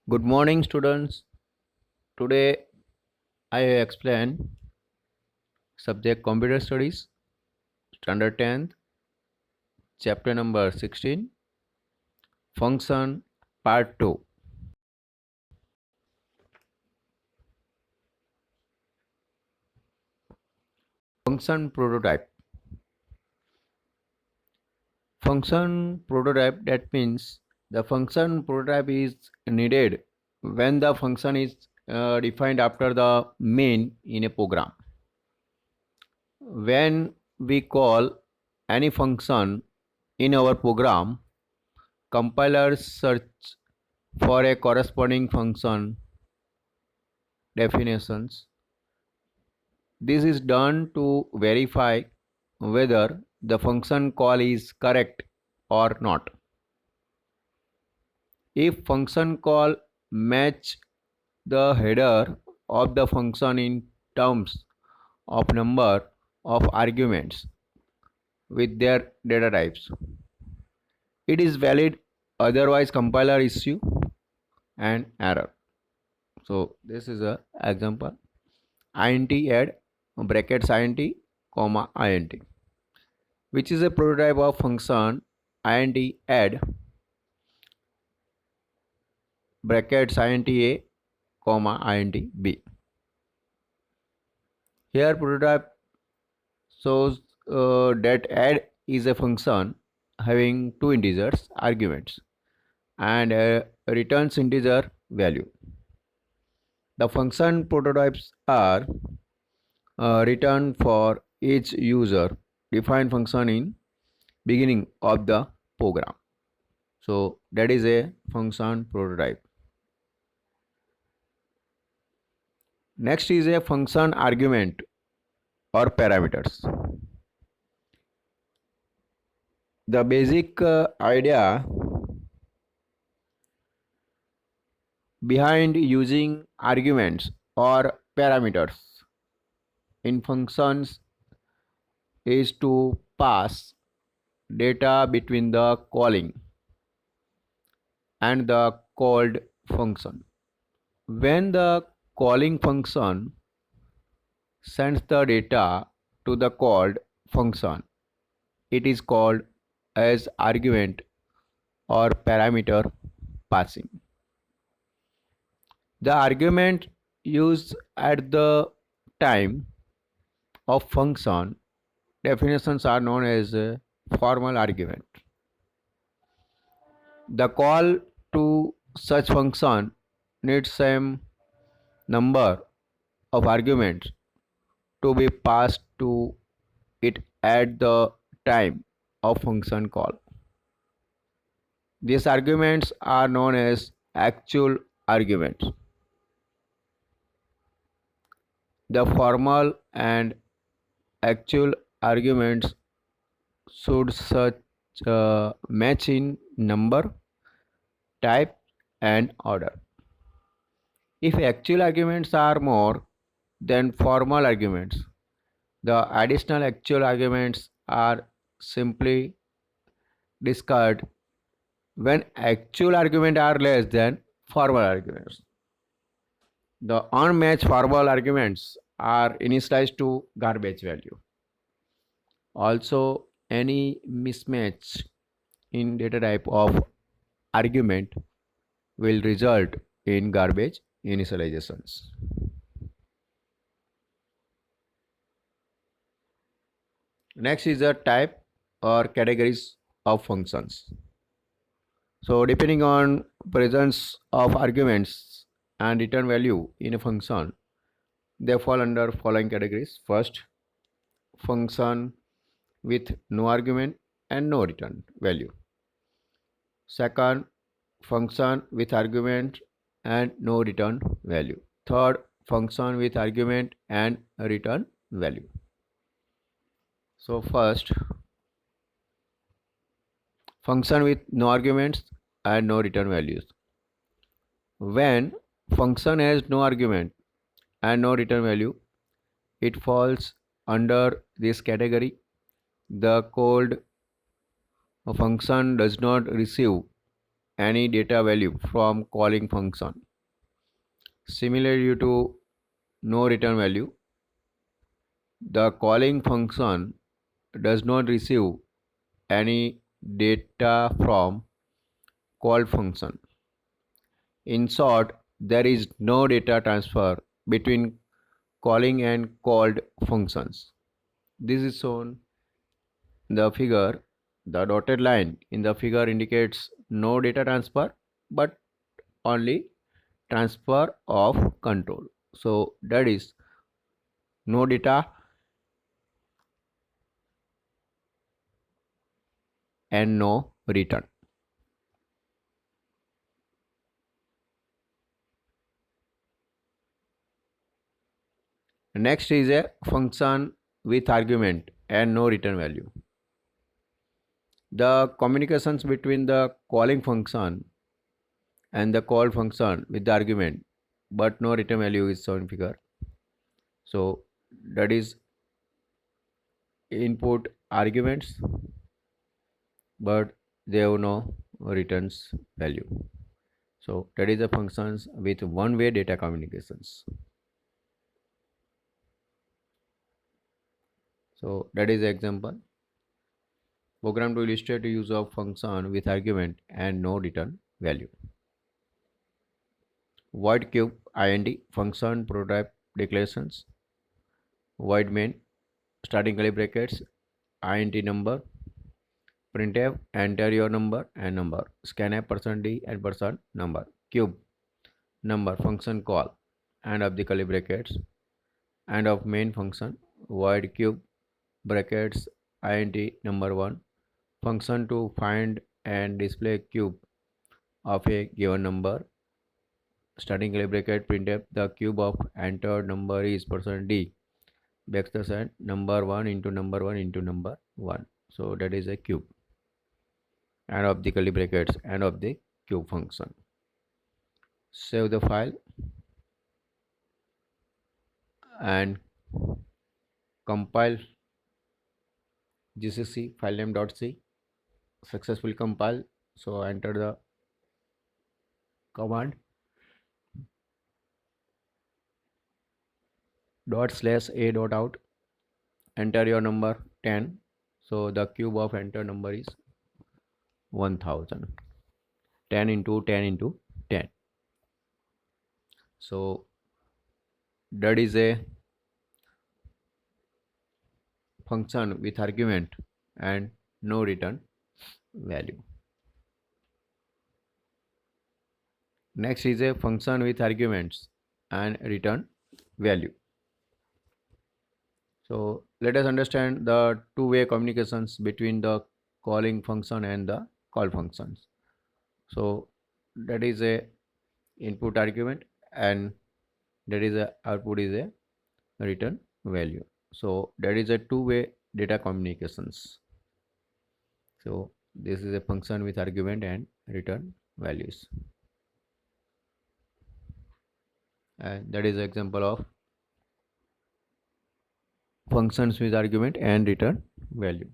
Good morning, students. Today I explain subject Computer Studies, Standard 10th, chapter number 16, Function Part 2. Function Prototype. Function prototype, that means the function prototype is needed when the function is defined after the main in a program. When we call any function in our program, compilers search for a corresponding function definitions. This is done to verify whether the function call is correct or not. If function call match the header of the function in terms of number of arguments with their data types, it is valid, otherwise compiler issue an error. So this is a example. int add brackets int comma int, which is a prototype of function int add brackets int a comma int b. Here prototype shows that add is a function having two integers arguments and returns integer value. The function prototypes are returned for each user defined function in beginning of the program. So that is a function prototype. Next is a function argument or parameters. The basic idea behind using arguments or parameters in functions is to pass data between the calling and the called function. When the calling function sends the data to the called function, it is called as argument or parameter passing. The argument used at the time of function definitions are known as a formal argument. The call to such function needs some number of arguments to be passed to it at the time of function call. These arguments are known as actual arguments. The formal and actual arguments should such match in number, type, and order. If actual arguments are more than formal arguments, the additional actual arguments are simply discarded when actual arguments are less than formal arguments. The unmatched formal arguments are initialized to garbage value. Also, any mismatch in data type of argument will result in garbage initializations. Next is the type or categories of functions. So depending on presence of arguments and return value in a function, they fall under following categories. First, function with no argument and no return value. Second, function with argument and no return value. Third, function with argument and return value. So first, function with no arguments and no return values. When function has no argument and no return value, it falls under this category. The called function does not receive any data value from calling function. Similarly to no return value, the calling function does not receive any data from called function. In short, there is no data transfer between calling and called functions. This is shown in the figure. The dotted line in the figure indicates no data transfer but only transfer of control. So that is no data and no return. Next is a function with argument and no return value. The communications between the calling function and the call function with the argument but no return value is shown in figure. So that is input arguments but they have no returns value. So that is the functions with one-way data communications. So that is the example. Program to illustrate the use of function with argument and no return value. Void cube int function prototype declarations. Void main starting curly brackets int number printf enter your number and number scanf %d and %number cube number function call end of the curly brackets end of main function void cube brackets int number 1 function to find and display cube of a given number starting curly bracket printf the cube of entered number is %d backslash and number 1 into number 1 into number 1. So that is a cube end of the curly brackets end of the cube function. Save the file and compile gcc filename.c. Successfully compile. So enter the command /a.out enter your number 10. So the cube of enter number is 1000. 10 into 10 into 10. So that is a function with argument and no return value. Next is a function with arguments and return value. So let us understand the two-way communications between the calling function and the call functions. So that is a input argument and that is a output is a return value. So that is a two-way data communications. So this is a function with argument and return values. And that is an example of functions with argument and return value.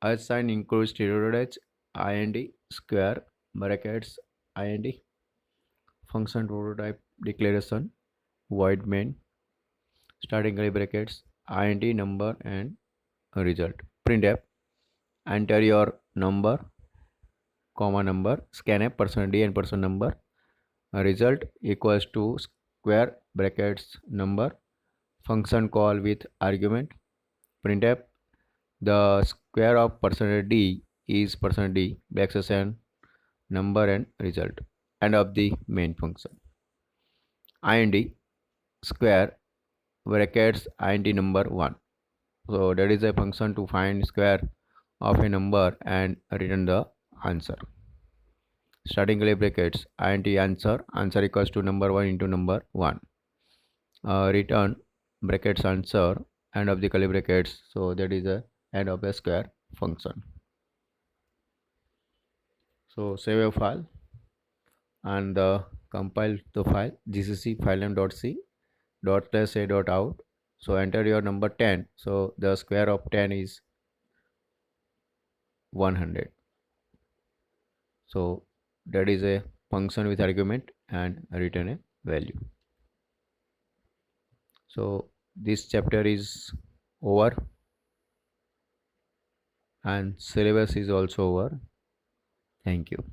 Assign includes stereotypes int square brackets int function prototype declaration void main starting curly brackets int number and result printf enter your number comma number scanf %d and %number result equals to square brackets number function call with argument printf the square of %d is %d backslash n number and result end of the main function int square brackets int number 1. So that is a function to find square of a number and return the answer starting curly brackets int answer equals to number 1 into number 1 return brackets answer end of the curly brackets. So that is the end of a square function. So save a file and compile the file gcc filename.c .a.out. So enter your number 10. So the square of 10 is 100. So that is a function with argument and return a value. So this chapter is over and syllabus is also over. Thank you.